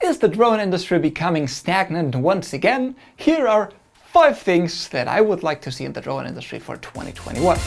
Is the drone industry becoming stagnant once again? Here are 5 things that I would like to see in the drone industry for 2021.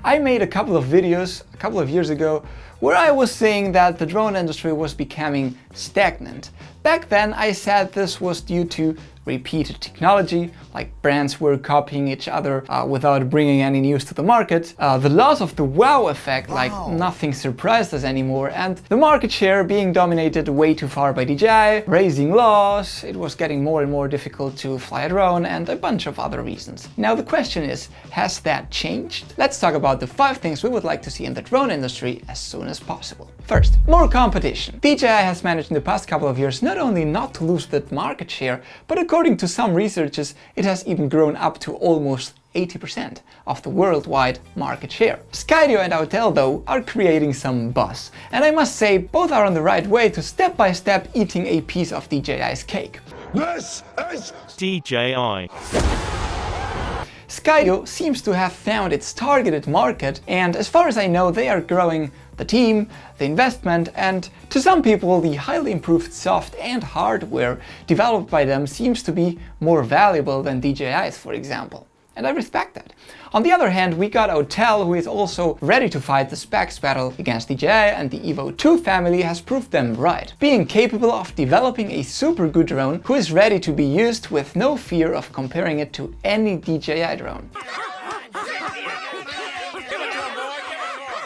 I made a couple of videos a couple of years ago where I was saying that the drone industry was becoming stagnant. Back then I said this was due to repeated technology, like brands were copying each other without bringing any news to the market, the loss of the wow effect, like nothing surprised us anymore, and the market share being dominated way too far by DJI, raising laws, it was getting more and more difficult to fly a drone, and a bunch of other reasons. Now the question is, has that changed? Let's talk about the 5 things we would like to see in the drone industry as soon as possible. First, more competition. DJI has managed in the past couple of years not only not to lose that market share, but according to some researchers, it has even grown up to almost 80% of the worldwide market share. Skydio and Autel though are creating some buzz, and I must say both are on the right way to step by step eating a piece of DJI's cake. This is DJI. Skydio seems to have found its targeted market, and as far as I know they are growing the team, the investment, and to some people the highly improved soft and hardware developed by them seems to be more valuable than DJI's, for example. And I respect that. On the other hand, we got Autel, who is also ready to fight the specs battle against DJI, and the Evo 2 family has proved them right, being capable of developing a super good drone who is ready to be used with no fear of comparing it to any DJI drone.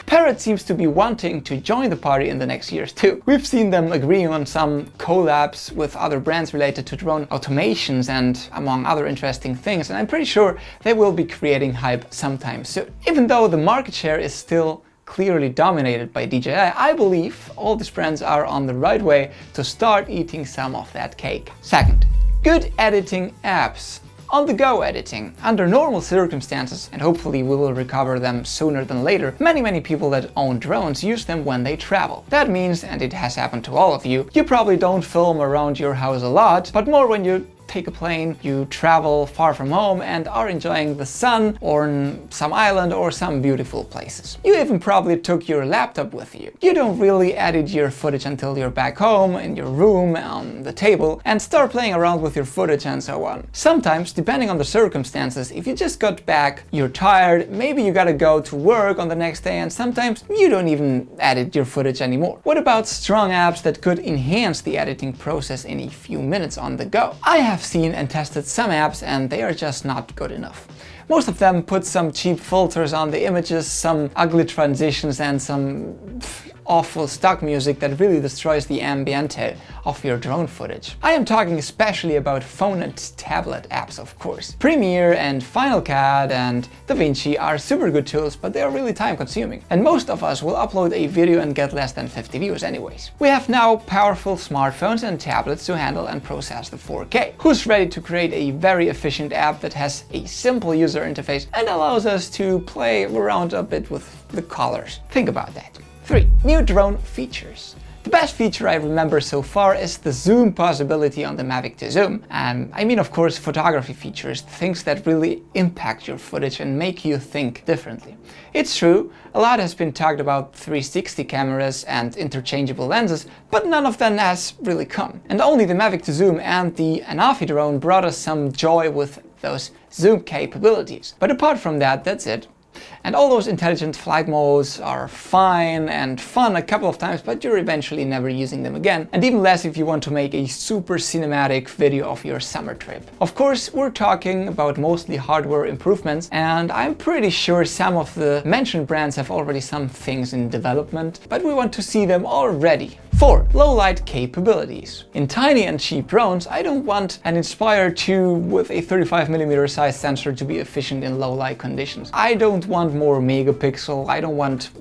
Parrot seems to be wanting to join the party in the next years too. We've seen them agreeing on some collabs with other brands related to drone automations and among other interesting things, and I'm pretty sure they will be creating hype sometime soon. Even though the market share is still clearly dominated by DJI, I believe all these brands are on the right way to start eating some of that cake. Second, good editing apps. On-the-go editing. Under normal circumstances, and hopefully we will recover them sooner than later, many people that own drones use them when they travel. That means, and it has happened to all of you, you probably don't film around your house a lot, but more when you take a plane, you travel far from home and are enjoying the sun or some island or some beautiful places. You even probably took your laptop with you. You don't really edit your footage until you're back home, in your room, on the table, and start playing around with your footage and so on. Sometimes, depending on the circumstances, if you just got back, you're tired, maybe you gotta go to work on the next day, and sometimes you don't even edit your footage anymore. What about strong apps that could enhance the editing process in a few minutes on the go? I have seen and tested some apps and they are just not good enough. Most of them put some cheap filters on the images, some ugly transitions, and some awful stock music that really destroys the ambiente of your drone footage. I am talking especially about phone and tablet apps, of course. Premiere and Final Cut and DaVinci are super good tools, but they are really time consuming. And most of us will upload a video and get less than 50 views anyways. We have now powerful smartphones and tablets to handle and process the 4K. Who's ready to create a very efficient app that has a simple user interface and allows us to play around a bit with the colors? Think about that. 3. New drone features. The best feature I remember so far is the zoom possibility on the Mavic 2 Zoom. I mean, of course, photography features, things that really impact your footage and make you think differently. It's true, a lot has been talked about 360 cameras and interchangeable lenses, but none of them has really come. And only the Mavic 2 Zoom and the Anafi drone brought us some joy with those zoom capabilities. But apart from that, that's it. And all those intelligent flight modes are fine and fun a couple of times, but you're eventually never using them again, and even less if you want to make a super cinematic video of your summer trip. Of course, we're talking about mostly hardware improvements, and I'm pretty sure some of the mentioned brands have already some things in development, but we want to see them already. 4. Low light capabilities. In tiny and cheap drones, I don't want an Inspire 2 with a 35mm size sensor to be efficient in low light conditions. I don't want more megapixel, I don't want,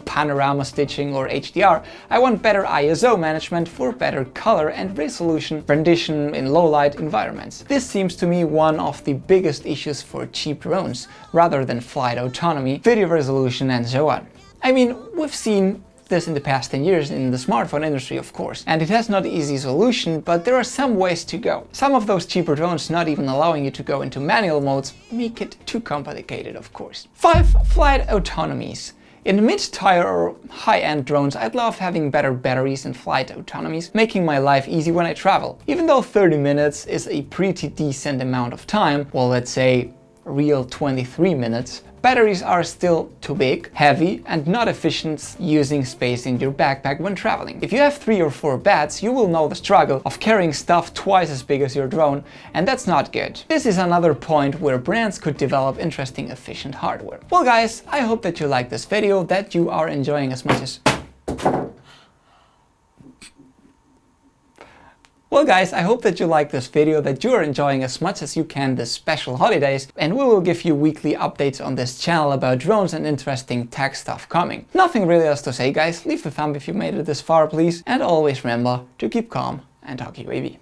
panorama stitching or HDR. I want better ISO management for better color and resolution rendition in low light environments. This seems to me one of the biggest issues for cheap drones, rather than flight autonomy, video resolution, and so on. I mean, we've seen this in the past 10 years in the smartphone industry, of course. And it has not an easy solution, but there are some ways to go. Some of those cheaper drones not even allowing you to go into manual modes make it too complicated, of course. 5. Flight autonomies. In mid-tier or high-end drones, I'd love having better batteries and flight autonomies, making my life easy when I travel. Even though 30 minutes is a pretty decent amount of time, well, let's say real 23 minutes, batteries are still too big, heavy, and not efficient using space in your backpack when traveling. If you have 3 or 4 beds, you will know the struggle of carrying stuff twice as big as your drone, and that's not good. This is another point where brands could develop interesting, efficient hardware. Well guys, I hope that you liked this video, that you are enjoying as much as... Well guys, I hope that you like this video, that you are enjoying as much as you can this special holidays, and we will give you weekly updates on this channel about drones and interesting tech stuff coming. Nothing really else to say guys, leave a thumb if you made it this far please, and always remember to keep calm and talk UAV.